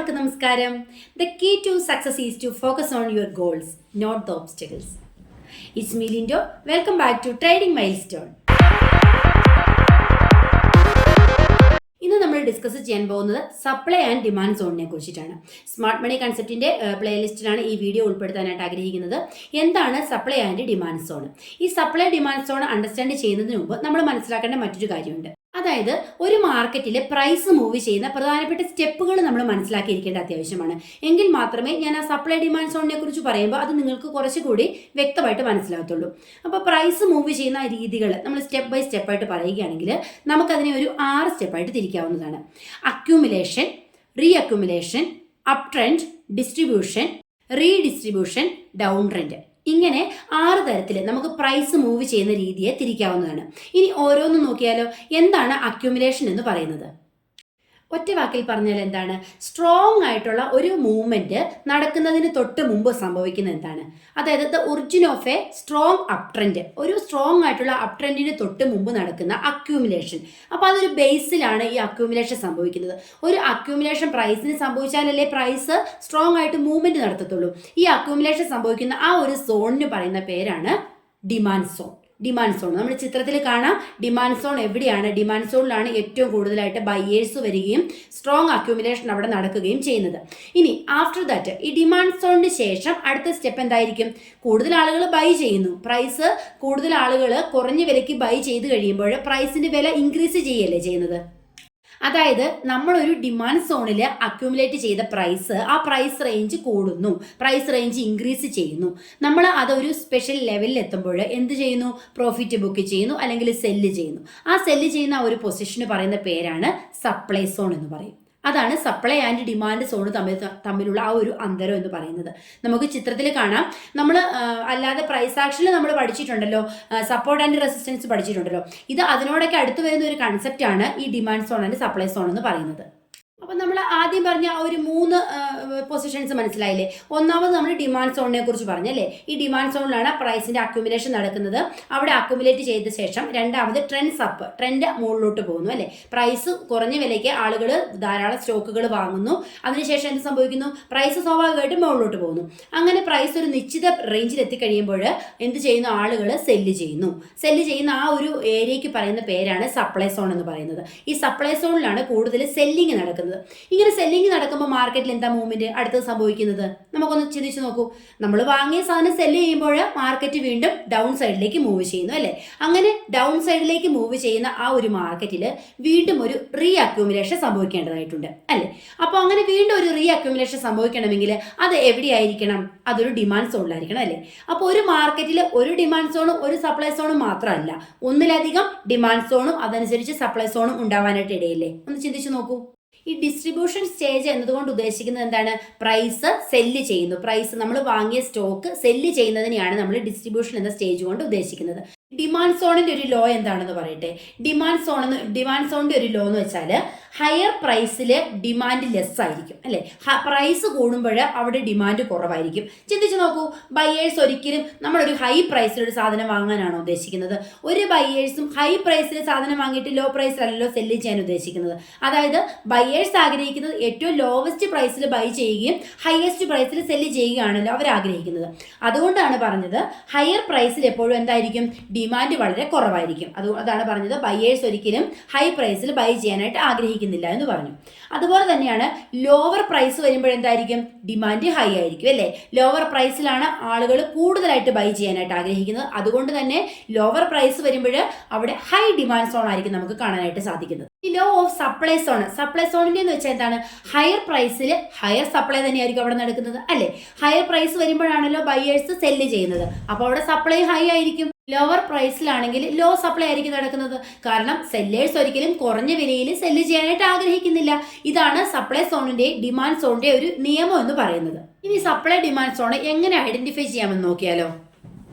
എല്ലാവർക്കും നമസ്കാരം. The key to success is to focus on your goals, not the obstacles. It's me Lindo. Welcome back to Trading Milestone. ഇന്ന് നമ്മൾ discuss ചെയ്യാൻ പോകുന്നത് supply and demand സോണിനെ കുറിച്ചിട്ടാണ്. Smart money കൺസെപ്റ്റിന്റെ പ്ലേലിസ്റ്റിലാണ് ഈ video ഉൾപ്പെടുത്താനായിട്ട് ആഗ്രഹിക്കുന്നത്. എന്താണ് സപ്ലൈ ആൻഡ് ഡിമാൻഡ് സോൺ? ഈ supply demand zone understand ചെയ്യുന്നതിന് മുമ്പ് നമ്മൾ മനസ്സിലാക്കേണ്ട മറ്റൊരു കാര്യമുണ്ട്. അതായത് ഒരു മാർക്കറ്റിൽ പ്രൈസ് മൂവ് ചെയ്യുന്ന പ്രധാനപ്പെട്ട സ്റ്റെപ്പുകൾ നമ്മൾ മനസ്സിലാക്കിയിരിക്കേണ്ട അത്യാവശ്യമാണ്. എങ്കിൽ മാത്രമേ ഞാൻ ആ സപ്ലൈ ഡിമാൻഡ് സോണിനെ കുറിച്ച് പറയുമ്പോൾ അത് നിങ്ങൾക്ക് കുറച്ചുകൂടി വ്യക്തമായിട്ട് മനസ്സിലാകത്തുള്ളൂ. അപ്പോൾ പ്രൈസ് മൂവ് ചെയ്യുന്ന രീതികൾ നമ്മൾ സ്റ്റെപ്പ് ബൈ സ്റ്റെപ്പായിട്ട് പറയുകയാണെങ്കിൽ നമുക്കതിനെ ഒരു 6 സ്റ്റെപ്പായിട്ട് തിരിക്കാവുന്നതാണ്. Accumulation, reaccumulation, up trend, distribution, redistribution, down trend. ഇങ്ങനെ 6 തരത്തിൽ നമുക്ക് പ്രൈസ് മൂവ് ചെയ്യുന്ന രീതിയെ തിരിക്കാവുന്നതാണ്. ഇനി ഓരോന്നും നോക്കിയാലോ. എന്താണ് അക്യൂമുലേഷൻ എന്ന് പറയുന്നത്? ഒറ്റ വാക്കിൽ പറഞ്ഞാൽ എന്താണ്? സ്ട്രോങ് ആയിട്ടുള്ള ഒരു മൂവ്മെന്റ് നടക്കുന്നതിന് തൊട്ട് മുമ്പ് സംഭവിക്കുന്നത് എന്താണ്? അതായത് the origin of A strong up trend, ഒരു സ്ട്രോങ് ആയിട്ടുള്ള അപ് ട്രെൻഡിന് തൊട്ട് മുമ്പ് നടക്കുന്ന അക്യൂമുലേഷൻ. അപ്പോൾ അതൊരു ബേസിലാണ് ഈ അക്യൂമുലേഷൻ സംഭവിക്കുന്നത്. ഒരു അക്യൂമുലേഷൻ പ്രൈസിന് സംഭവിച്ചാലല്ലേ പ്രൈസ് സ്ട്രോങ് ആയിട്ട് മൂവ്മെന്റ് നടത്തത്തുള്ളൂ. ഈ അക്യൂമുലേഷൻ സംഭവിക്കുന്ന ആ ഒരു സോണിന് പറയുന്ന പേരാണ് ഡിമാൻഡ് സോൺ. ഡിമാൻഡ് സോൺ നമ്മൾ ചിത്രത്തിൽ കാണാം. ഡിമാൻഡ് സോൺ എവിടെയാണ്? ഡിമാൻഡ് സോണിലാണ് ഏറ്റവും കൂടുതലായിട്ട് ബയേഴ്സ് വരികയും സ്ട്രോങ് അക്യൂമുലേഷൻ അവിടെ നടക്കുകയും ചെയ്യുന്നത്. ഇനി ആഫ്റ്റർ ദാറ്റ് ഈ ഡിമാൻഡ് സോണിന് ശേഷം അടുത്ത സ്റ്റെപ്പ് എന്തായിരിക്കും? കൂടുതൽ ആളുകൾ ബൈ ചെയ്യുന്നു. പ്രൈസ് കൂടുതൽ ആളുകൾ കുറഞ്ഞ വിലയ്ക്ക് ബൈ ചെയ്ത് കഴിയുമ്പോൾ പ്രൈസിന്റെ വില ഇൻക്രീസ് ചെയ്യല്ലേ ചെയ്യുന്നത്. അതായത് നമ്മളൊരു ഡിമാൻഡ് സോണിൽ അക്യൂമുലേറ്റ് ചെയ്ത പ്രൈസ്, ആ പ്രൈസ് റേഞ്ച് കൂടുന്നു, പ്രൈസ് റേഞ്ച് ഇൻക്രീസ് ചെയ്യുന്നു. നമ്മൾ അതൊരു സ്പെഷ്യൽ ലെവലിൽ എത്തുമ്പോൾ എന്ത് ചെയ്യുന്നു? പ്രോഫിറ്റ് ബുക്ക് ചെയ്യുന്നു, അല്ലെങ്കിൽ സെല്ല് ചെയ്യുന്നു. ആ സെല്ല് ചെയ്യുന്ന ആ ഒരു പൊസിഷന് പറയുന്ന പേരാണ് സപ്ലൈ സോൺ എന്ന് പറയും. അതാണ് സപ്ലൈ ആൻഡ് ഡിമാൻഡ് സോൺ തമ്മിലുള്ള ആ ഒരു അന്തരം എന്ന് പറയുന്നത്. നമുക്ക് ചിത്രത്തിൽ കാണാം. നമ്മൾ അല്ലാതെ പ്രൈസ് ആക്ഷനിൽ നമ്മൾ പഠിച്ചിട്ടുണ്ടല്ലോ, സപ്പോർട്ട് ആൻഡ് റെസിസ്റ്റൻസ് പഠിച്ചിട്ടുണ്ടല്ലോ. ഇത് അതിനോടൊക്കെ അടുത്ത് വരുന്ന ഒരു കൺസെപ്റ്റാണ് ഈ demand zone and supply zone എന്ന് പറയുന്നത്. അപ്പം നമ്മൾ ആദ്യം പറഞ്ഞ ഒരു 3 പൊസിഷൻസ് മനസ്സിലായില്ലേ? ഒന്നാമത് നമ്മൾ ഡിമാൻഡ് സോണിനെ കുറിച്ച് പറഞ്ഞല്ലേ. ഈ ഡിമാൻഡ് സോണിലാണ് പ്രൈസിന്റെ അക്യൂമുലേഷൻ നടക്കുന്നത്. അവിടെ അക്യൂമുലേറ്റ് ചെയ്ത ശേഷം രണ്ടാമത് ട്രെൻഡ്സ് അപ്പ്, ട്രെൻഡ് മുകളിലോട്ട് പോകുന്നു അല്ലേ. പ്രൈസ് കുറഞ്ഞ വിലയ്ക്ക് ആളുകൾ ധാരാളം സ്റ്റോക്കുകൾ വാങ്ങുന്നു. അതിനുശേഷം എന്ത് സംഭവിക്കുന്നു? പ്രൈസ് സ്വാഭാവികമായിട്ടും മുകളിലോട്ട് പോകുന്നു. അങ്ങനെ പ്രൈസ് ഒരു നിശ്ചിത റേഞ്ചിൽ എത്തിക്കഴിയുമ്പോൾ എന്ത് ചെയ്യുന്നു? ആളുകൾ സെല്ല് ചെയ്യുന്നു. സെല്ല് ചെയ്യുന്ന ആ ഒരു ഏരിയയ്ക്ക് പറയുന്ന പേരാണ് സപ്ലൈ സോൺ എന്ന് പറയുന്നത്. ഈ സപ്ലൈ സോണിലാണ് കൂടുതൽ സെല്ലിങ് നടക്കുന്നത്. ഇങ്ങനെ സെല്ലിങ് നടക്കുമ്പോൾ മാർക്കറ്റിൽ എന്താ മൂവ്മെന്റ് അടുത്തത് സംഭവിക്കുന്നത്? നമുക്കൊന്ന് ചിന്തിച്ചു നോക്കൂ. നമ്മൾ വാങ്ങിയ സാധനം സെല്ല് ചെയ്യുമ്പോൾ മാർക്കറ്റ് വീണ്ടും ഡൗൺ സൈഡിലേക്ക് മൂവ് ചെയ്യുന്നു അല്ലേ. അങ്ങനെ ഡൗൺ സൈഡിലേക്ക് മൂവ് ചെയ്യുന്ന ആ ഒരു മാർക്കറ്റിൽ വീണ്ടും ഒരു റീ അക്യൂമുലേഷൻ സംഭവിക്കേണ്ടതായിട്ടുണ്ട് അല്ലേ. അപ്പോൾ അങ്ങനെ വീണ്ടും ഒരു റീ അക്യൂമുലേഷൻ സംഭവിക്കണമെങ്കിൽ അത് എവിടെയായിരിക്കണം? അതൊരു ഡിമാൻഡ് സോണിലായിരിക്കണം അല്ലേ. അപ്പോൾ ഒരു മാർക്കറ്റിൽ ഒരു ഡിമാൻഡ് സോണും ഒരു സപ്ലൈ സോണും മാത്രമല്ല, ഒന്നിലധികം ഡിമാൻഡ് സോണും അതനുസരിച്ച് സപ്ലൈ സോണും ഉണ്ടാവാനായിട്ട് ഇടയില്ലേ. ഒന്ന് ചിന്തിച്ചു നോക്കൂ. ഈ ഡിസ്ട്രിബ്യൂഷൻ സ്റ്റേജ് എന്നതുകൊണ്ട് ഉദ്ദേശിക്കുന്നത് എന്താണ്? പ്രൈസ് സെല്ല് ചെയ്യുന്നു. പ്രൈസ് നമ്മൾ വാങ്ങിയ സ്റ്റോക്ക് സെല്ല് ചെയ്യുന്നതിനെയാണ് നമ്മൾ ഡിസ്ട്രിബ്യൂഷൻ എന്ന സ്റ്റേജ് കൊണ്ട് ഉദ്ദേശിക്കുന്നത്. ഡിമാൻഡ് സോണിന്റെ ഒരു ലോ എന്താണെന്ന് പറയട്ടെ. ഡിമാൻഡ് സോണിന്റെ ഒരു ലോ എന്ന് വെച്ചാൽ ഹയർ പ്രൈസിൽ ഡിമാൻഡ് ലെസ് ആയിരിക്കും അല്ലെ. പ്രൈസ് കൂടുമ്പോൾ അവിടെ ഡിമാൻഡ് കുറവായിരിക്കും. ചിന്തിച്ചു നോക്കൂ. ബയേഴ്സ് ഒരിക്കലും നമ്മളൊരു ഹൈ പ്രൈസിൽ ഒരു സാധനം വാങ്ങാനാണോ ഉദ്ദേശിക്കുന്നത്? ഒരു ബയേഴ്സും ഹൈ പ്രൈസിൽ സാധനം വാങ്ങിയിട്ട് ലോ പ്രൈസിലല്ലോ സെല്ല് ചെയ്യാൻ ഉദ്ദേശിക്കുന്നത്. അതായത് ബയേഴ്സ് ആഗ്രഹിക്കുന്നത് ഏറ്റവും ലോവസ്റ്റ് പ്രൈസിൽ ബൈ ചെയ്യുകയും ഹയസ്റ്റ് പ്രൈസിൽ സെല്ല് ചെയ്യുകയാണല്ലോ അവർ ആഗ്രഹിക്കുന്നത്. അതുകൊണ്ടാണ് പറഞ്ഞത് ഹയർ പ്രൈസിൽ എപ്പോഴും എന്തായിരിക്കും? ഡിമാൻഡ് വളരെ കുറവായിരിക്കും. അതാണ് പറഞ്ഞത് ബയേഴ്സ് ഒരിക്കലും ഹൈ പ്രൈസിൽ ബൈ ചെയ്യാനായിട്ട് ആഗ്രഹിക്കുന്നില്ല എന്ന് പറഞ്ഞു. അതുപോലെ തന്നെയാണ് ലോവർ പ്രൈസ് വരുമ്പോൾ എന്തായിരിക്കും? ഡിമാൻഡ് ഹൈ ആയിരിക്കും അല്ലേ. ലോവർ പ്രൈസിലാണ് ആളുകൾ കൂടുതലായിട്ട് ബൈ ചെയ്യാനായിട്ട് ആഗ്രഹിക്കുന്നത്. അതുകൊണ്ട് തന്നെ ലോവർ പ്രൈസ് വരുമ്പോൾ അവിടെ ഹൈ ഡിമാൻഡ് സോൺ ആയിരിക്കും നമുക്ക് കാണാനായിട്ട് സാധിക്കുന്നത്. ഈ law of supply zone, supply സോണിന്റെ എന്ന് വെച്ചാൽ എന്താണ്? ഹയർ പ്രൈസിൽ ഹയർ സപ്ലൈ തന്നെയായിരിക്കും അവിടെ നടക്കുന്നത് അല്ലേ. ഹയർ പ്രൈസ് വരുമ്പോഴാണല്ലോ ബയേഴ്സ് സെല്ല് ചെയ്യുന്നത്. അപ്പോൾ അവിടെ സപ്ലൈ ഹൈ ആയിരിക്കും. ലോവർ പ്രൈസിലാണെങ്കിൽ ലോ സപ്ലൈ ആയിരിക്കും നടക്കുന്നത്. കാരണം സെല്ലേഴ്സ് ഒരിക്കലും കുറഞ്ഞ വിലയിൽ സെല്ല് ചെയ്യാനായിട്ട് ആഗ്രഹിക്കുന്നില്ല. ഇതാണ് സപ്ലൈ സോണിന്റെ ഡിമാൻഡ് സോണിന്റെ ഒരു നിയമം എന്ന് പറയുന്നത്. ഇനി സപ്ലൈ ഡിമാൻഡ് സോൺ എങ്ങനെ ഐഡന്റിഫൈ ചെയ്യാമെന്ന് നോക്കിയാലോ.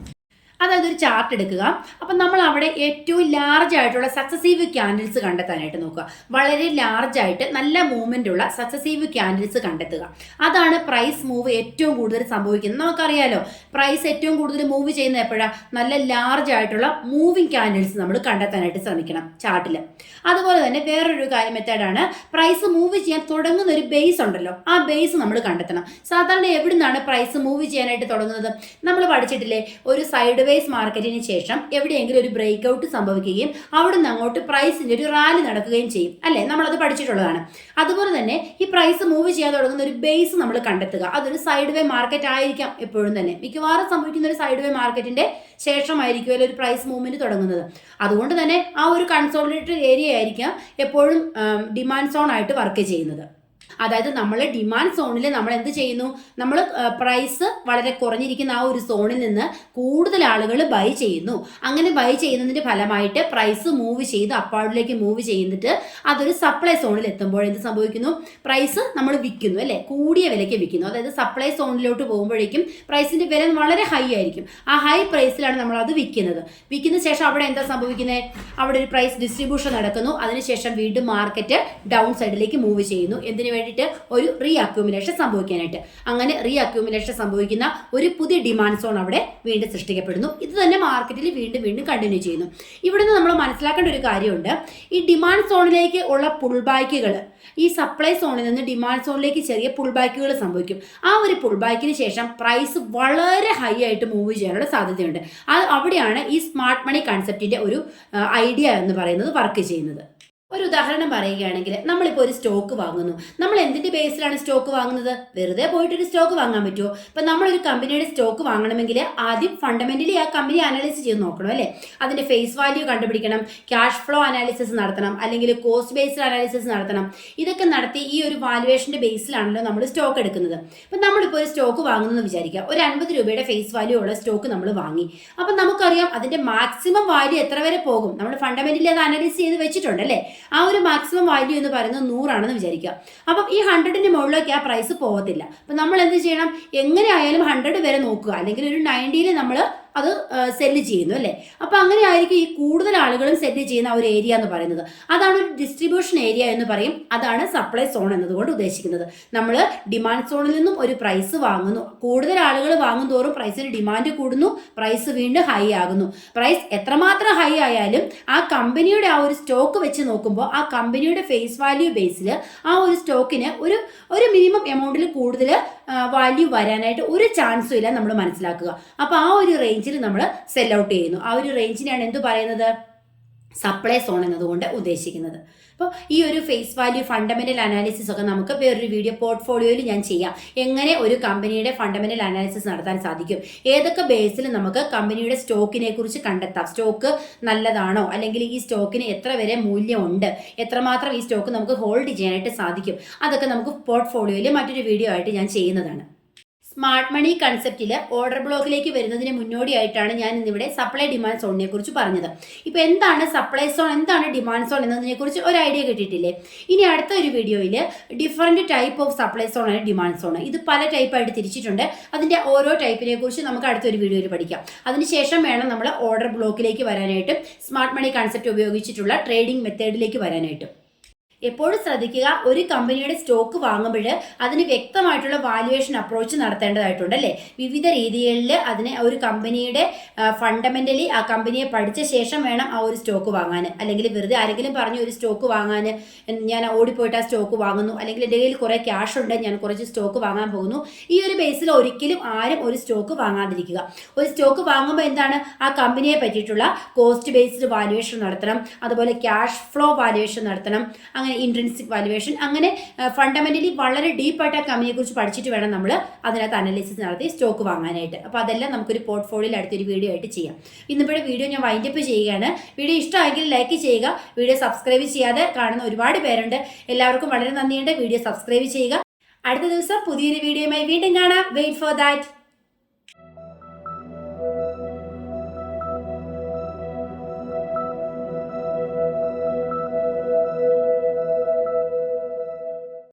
അതായത് ഒരു ചാർട്ട് എടുക്കുക. അപ്പം നമ്മൾ അവിടെ ഏറ്റവും ലാർജ് ആയിട്ടുള്ള സക്സസീവ് ക്യാൻഡിൽസ് കണ്ടെത്താനായിട്ട് നോക്കുക. വളരെ ലാർജ് ആയിട്ട് നല്ല മൂവ്മെന്റ് ഉള്ള സക്സസീവ് ക്യാൻഡിൽസ് കണ്ടെത്തുക. അതാണ് പ്രൈസ് മൂവ് ഏറ്റവും കൂടുതൽ സംഭവിക്കുന്നത്. നമുക്കറിയാലോ പ്രൈസ് ഏറ്റവും കൂടുതൽ മൂവ് ചെയ്യുന്നത് എപ്പോഴാണ്? നല്ല ലാർജ് ആയിട്ടുള്ള മൂവിങ് ക്യാൻഡിൽസ് നമ്മൾ കണ്ടെത്താനായിട്ട് ശ്രമിക്കണം ചാർട്ടിൽ. അതുപോലെ തന്നെ വേറൊരു മെത്തേഡാണ് പ്രൈസ് മൂവ് ചെയ്യാൻ തുടങ്ങുന്ന ഒരു ബേസ് ഉണ്ടല്ലോ, ആ ബേസ് നമ്മൾ കണ്ടെത്തണം. സാധാരണ എവിടെ നിന്നാണ് പ്രൈസ് മൂവ് ചെയ്യാനായിട്ട് തുടങ്ങുന്നത്? നമ്മൾ പഠിച്ചിട്ടില്ലേ, ഒരു സൈഡ് വേസ് മാർക്കറ്റിന് ശേഷം എവിടെയെങ്കിലും ഒരു ബ്രേക്ക് ഔട്ട് സംഭവിക്കുകയും അവിടെ നിന്ന് അങ്ങോട്ട് പ്രൈസിന്റെ ഒരു റാലി നടക്കുകയും ചെയ്യും അല്ലേ? നമ്മളത് പഠിച്ചിട്ടുള്ളതാണ്. അതുപോലെ തന്നെ ഈ പ്രൈസ് മൂവ് ചെയ്യാൻ തുടങ്ങുന്ന ഒരു ബേസ് നമ്മൾ കണ്ടെത്തുക. അതൊരു സൈഡ് വേ മാർക്കറ്റ് ആയിരിക്കാം എപ്പോഴും തന്നെ. മിക്കവാറും സംഭവിക്കുന്ന ഒരു സൈഡ് വേ മാർക്കറ്റിന്റെ ശേഷമായിരിക്കും ഒരു പ്രൈസ് മൂവ്മെന്റ് തുടങ്ങുന്നത്. അതുകൊണ്ട് തന്നെ ആ ഒരു കൺസോളിഡേറ്റഡ് ഏരിയ ആയിരിക്കാം എപ്പോഴും ഡിമാൻഡ് സോൺ ആയിട്ട് വർക്ക് ചെയ്യുന്നത്. അതായത് നമ്മൾ ഡിമാൻഡ് സോണിൽ നമ്മൾ എന്ത് ചെയ്യുന്നു? നമ്മൾ പ്രൈസ് വളരെ കുറഞ്ഞിരിക്കുന്ന ആ ഒരു സോണിൽ നിന്ന് കൂടുതൽ ആളുകൾ ബൈ ചെയ്യുന്നു. അങ്ങനെ ബൈ ചെയ്യുന്നതിന്റെ ഫലമായിട്ട് പ്രൈസ് മൂവ് ചെയ്ത് അപ്പാർഡിലേക്ക് മൂവ് ചെയ്തിട്ട് അതൊരു സപ്ലൈ സോണിൽ എത്തുമ്പോൾ എന്ത് സംഭവിക്കുന്നു? പ്രൈസ് നമ്മൾ വിൽക്കുന്നു അല്ലെ, കൂടിയ വിലയ്ക്ക് വിൽക്കുന്നു. അതായത് സപ്ലൈ സോണിലോട്ട് പോകുമ്പോഴേക്കും പ്രൈസിന്റെ വില വളരെ ഹൈ ആയിരിക്കും. ആ ഹൈ പ്രൈസിലാണ് നമ്മൾ അത് വിൽക്കുന്നത്. വിൽക്കുന്ന ശേഷം അവിടെ എന്താ സംഭവിക്കുന്നത്? അവിടെ ഒരു പ്രൈസ് ഡിസ്ട്രിബ്യൂഷൻ നടക്കുന്നു. അതിനുശേഷം വീണ്ടും മാർക്കറ്റ് ഡൗൺ സൈഡിലേക്ക് മൂവ് ചെയ്യുന്നു. എന്തിനു വേണ്ടിയിട്ട്? ഒരു റീ അക്യൂമുലേഷൻ സംഭവിക്കാനായിട്ട്. അങ്ങനെ റീ അക്യൂമുലേഷൻ സംഭവിക്കുന്ന ഒരു പുതിയ ഡിമാൻഡ് സോൺ അവിടെ വീണ്ടും സൃഷ്ടിക്കപ്പെടുന്നു. ഇത് തന്നെ മാർക്കറ്റിൽ വീണ്ടും വീണ്ടും കണ്ടിന്യൂ ചെയ്യുന്നു. ഇവിടുന്ന് നമ്മൾ മനസ്സിലാക്കേണ്ട ഒരു കാര്യമുണ്ട്. ഈ ഡിമാൻഡ് സോണിലേക്ക് ഉള്ള പുൾ ബാക്കുകൾ, ഈ സപ്ലൈ സോണിൽ നിന്ന് ഡിമാൻഡ് സോണിലേക്ക് ചെറിയ പുൾ ബാക്കുകൾ സംഭവിക്കും. ആ ഒരു പുൾ ബാക്കിന് ശേഷം പ്രൈസ് വളരെ ഹൈ ആയിട്ട് മൂവ് ചെയ്യാനുള്ള സാധ്യതയുണ്ട്. അവിടെയാണ് ഈ സ്മാർട്ട് മണി കൺസെപ്റ്റിന്റെ ഒരു ഐഡിയ എന്ന് പറയുന്നത് വർക്ക് ചെയ്യുന്നത്. ഒരു ഉദാഹരണം പറയുകയാണെങ്കിൽ, നമ്മളിപ്പോൾ ഒരു സ്റ്റോക്ക് വാങ്ങുന്നു. നമ്മൾ എന്തിന്റെ ബേസിലാണ് സ്റ്റോക്ക് വാങ്ങുന്നത്? വെറുതെ പോയിട്ടൊരു സ്റ്റോക്ക് വാങ്ങാൻ പറ്റുമോ? ഇപ്പം നമ്മളൊരു കമ്പനിയുടെ സ്റ്റോക്ക് വാങ്ങണമെങ്കിൽ ആദ്യം ഫണ്ടമെന്റലി ആ കമ്പനി അനാലിസിസ് ചെയ്ത് നോക്കണം അല്ലേ? അതിന്റെ ഫേസ് വാല്യൂ കണ്ടുപിടിക്കണം, ക്യാഷ് ഫ്ലോ അനാലിസിസ് നടത്തണം, അല്ലെങ്കിൽ കോസ്റ്റ് ബേസ്ഡ് അനാലിസിസ് നടത്തണം. ഇതൊക്കെ നടത്തി ഈ ഒരു വാല്യുവേഷന്റെ ബേസിലാണല്ലോ നമ്മൾ സ്റ്റോക്ക് എടുക്കുന്നത്. അപ്പം നമ്മളിപ്പോൾ ഒരു സ്റ്റോക്ക് വാങ്ങുന്നു വിചാരിക്കുക. ഒരു 50 രൂപയുടെ ഫേസ് വാല്യൂ ഉള്ള സ്റ്റോക്ക് നമ്മൾ വാങ്ങി. അപ്പം നമുക്കറിയാം അതിന്റെ മാക്സിമം വാല്യൂ എത്ര വരെ പോകും. നമ്മൾ ഫണ്ടമെന്റലി അത് അനാലിസിസ് ചെയ്ത് വെച്ചിട്ടുണ്ട് അല്ലേ? ആ ഒരു മാക്സിമം വാല്യൂ എന്ന് പറയുന്നത് 100 ആണെന്ന് വിചാരിക്കുക. അപ്പം ഈ 100ന്റെ മുകളിലേക്ക് ആ പ്രൈസ് പോകത്തില്ല. അപ്പം നമ്മൾ എന്ത് ചെയ്യണം? എങ്ങനെയായാലും 100 വരെ നോക്കുക, അല്ലെങ്കിൽ ഒരു 90ൽ നമ്മൾ അത് സെല്ല് ചെയ്യുന്നു അല്ലേ? അപ്പൊ അങ്ങനെ ആയിരിക്കും ഈ കൂടുതൽ ആളുകളും സെല്ല് ചെയ്യുന്ന ഒരു ഏരിയ എന്ന് പറയുന്നത്. അതാണ് ഒരു ഡിസ്ട്രിബ്യൂഷൻ ഏരിയ എന്ന് പറയും. അതാണ് സപ്ലൈ സോൺ എന്നതുകൊണ്ട് ഉദ്ദേശിക്കുന്നത്. നമ്മൾ ഡിമാൻഡ് സോണിൽ നിന്നും ഒരു പ്രൈസ് വാങ്ങുന്നു. കൂടുതൽ ആളുകൾ വാങ്ങും തോറും പ്രൈസിന് ഡിമാൻഡ് കൂടുന്നു, പ്രൈസ് വീണ്ടും ഹൈ ആകുന്നു. പ്രൈസ് എത്രമാത്രം ഹൈ ആയാലും ആ കമ്പനിയുടെ ആ ഒരു സ്റ്റോക്ക് വെച്ച് നോക്കുമ്പോൾ ആ കമ്പനിയുടെ ഫേസ് വാല്യൂ ബേസിൽ ആ ഒരു സ്റ്റോക്കിന് ഒരു മിനിമം എമൗണ്ടിൽ കൂടുതൽ വാല്യൂ വരാനായിട്ട് ഒരു ചാൻസും ഇല്ല നമ്മൾ മനസ്സിലാക്കുക. അപ്പൊ ആ ഒരു റേഞ്ചിൽ നമ്മൾ സെൽ ഔട്ട് ചെയ്യുന്നു. ആ ഒരു റേഞ്ചിനെയാണ് എന്ത് പറയുന്നത്? സപ്ലൈ സോൺ എന്നതുകൊണ്ട് ഉദ്ദേശിക്കുന്നത്. അപ്പോൾ ഈ ഒരു ഫേസ് വാല്യൂ ഫണ്ടമെന്റൽ അനാലിസിസ് ഒക്കെ നമുക്ക് വേറൊരു വീഡിയോ പോർട്ട്ഫോളിയോയിൽ ഞാൻ ചെയ്യാം. എങ്ങനെ ഒരു കമ്പനിയുടെ ഫണ്ടമെന്റൽ അനാലിസിസ് നടത്താൻ സാധിക്കും, ഏതൊക്കെ ബേസിൽ നമുക്ക് കമ്പനിയുടെ സ്റ്റോക്കിനെ കുറിച്ച് കണ്ടെത്താം, സ്റ്റോക്ക് നല്ലതാണോ, അല്ലെങ്കിൽ ഈ സ്റ്റോക്കിന് എത്ര വരെ മൂല്യമുണ്ട്, എത്രമാത്രം ഈ സ്റ്റോക്ക് നമുക്ക് ഹോൾഡ് ചെയ്യാനായിട്ട് സാധിക്കും, അതൊക്കെ നമുക്ക് പോർട്ട്ഫോളിയോയിൽ മറ്റൊരു വീഡിയോ ആയിട്ട് ഞാൻ ചെയ്യുന്നതാണ്. സ്മാർട്ട് മണി കൺസെപ്റ്റിൽ ഓർഡർ ബ്ലോക്കിലേക്ക് വരുന്നതിന് മുന്നോടിയായിട്ടാണ് ഞാൻ ഇന്നിവിടെ സപ്ലൈ ഡിമാൻഡ് സോണിനെ കുറിച്ച് പറഞ്ഞത്. ഇപ്പോൾ എന്താണ് സപ്ലൈ സോൺ, എന്താണ് ഡിമാൻഡ് സോൺ എന്നതിനെ കുറിച്ച് ഒരു ഐഡിയ കിട്ടിയിട്ടില്ലേ? ഇനി അടുത്ത ഒരു വീഡിയോയിൽ different type of supply zone ആണ് ഡിമാൻഡ് സോൺ. ഇത് പല ടൈപ്പായിട്ട് തിരിച്ചിട്ടുണ്ട്. അതിൻ്റെ ഓരോ ടൈപ്പിനെ കുറിച്ച് നമുക്ക് അടുത്തൊരു വീഡിയോയിൽ പഠിക്കാം. അതിനുശേഷം വേണം നമ്മൾ ഓർഡർ ബ്ലോക്കിലേക്ക് വരാനായിട്ടും സ്മാർട്ട് മണി കൺസെപ്റ്റ് ഉപയോഗിച്ചിട്ടുള്ള ട്രേഡിംഗ് മെത്തേഡിലേക്ക് വരാനായിട്ടും. എപ്പോഴും ശ്രദ്ധിക്കുക, ഒരു കമ്പനിയുടെ സ്റ്റോക്ക് വാങ്ങുമ്പോൾ അതിന് വ്യക്തമായിട്ടുള്ള വാല്യുവേഷൻ അപ്രോച്ച് നടത്തേണ്ടതായിട്ടുണ്ട് അല്ലേ? വിവിധ രീതികളിൽ അതിനെ ഒരു കമ്പനിയുടെ ഫണ്ടമെന്റലി ആ കമ്പനിയെ പഠിച്ച ശേഷം വേണം ആ ഒരു സ്റ്റോക്ക് വാങ്ങാൻ. അല്ലെങ്കിൽ വെറുതെ ആരെങ്കിലും പറഞ്ഞു ഒരു സ്റ്റോക്ക് വാങ്ങാൻ ഞാൻ ഓടിപ്പോയിട്ട് ആ സ്റ്റോക്ക് വാങ്ങുന്നു, അല്ലെങ്കിൽ എൻ്റെ കയ്യിൽ കുറേ ക്യാഷ് ഉണ്ട് ഞാൻ കുറച്ച് സ്റ്റോക്ക് വാങ്ങാൻ പോകുന്നു, ഈ ഒരു ബേസിൽ ഒരിക്കലും ആരും ഒരു സ്റ്റോക്ക് വാങ്ങാതിരിക്കുക. ഒരു സ്റ്റോക്ക് വാങ്ങുമ്പോൾ എന്താണ്, ആ കമ്പനിയെ പറ്റിയിട്ടുള്ള കോസ്റ്റ് ബേസ്ഡ് വാല്യുവേഷൻ നടത്തണം, അതുപോലെ ക്യാഷ് ഫ്ലോ വാല്യുവേഷൻ നടത്തണം, ഇൻട്രിൻസിക് വാല്യുവേഷൻ, അങ്ങനെ ഫണ്ടമെന്റലി വളരെ ഡീപ്പായിട്ട് ആ കമ്പനിയെ കുറിച്ച് പഠിച്ചിട്ട് വേണം നമ്മൾ അതിനകത്ത് അനാലിസിസ് നടത്തി സ്റ്റോക്ക് വാങ്ങാനായിട്ട്. അപ്പോൾ അതെല്ലാം നമുക്കൊരു പോർട്ട്ഫോളിയോയിൽ അടുത്തൊരു വീഡിയോ ആയിട്ട് ചെയ്യാം. ഇന്നിപ്പോഴത്തെ വീഡിയോ ഞാൻ വൈൻഡപ്പ് ചെയ്യുകയാണ്. വീഡിയോ ഇഷ്ടമായെങ്കിൽ ലൈക്ക് ചെയ്യുക. വീഡിയോ സബ്സ്ക്രൈബ് ചെയ്യാതെ കാണുന്ന ഒരുപാട് പേരുണ്ട്. എല്ലാവർക്കും വളരെ നന്ദിയുണ്ട്. വീഡിയോ സബ്സ്ക്രൈബ് ചെയ്യുക. അടുത്ത ദിവസം പുതിയൊരു വീഡിയോയുമായി വീണ്ടും കാണാം. Wait for that.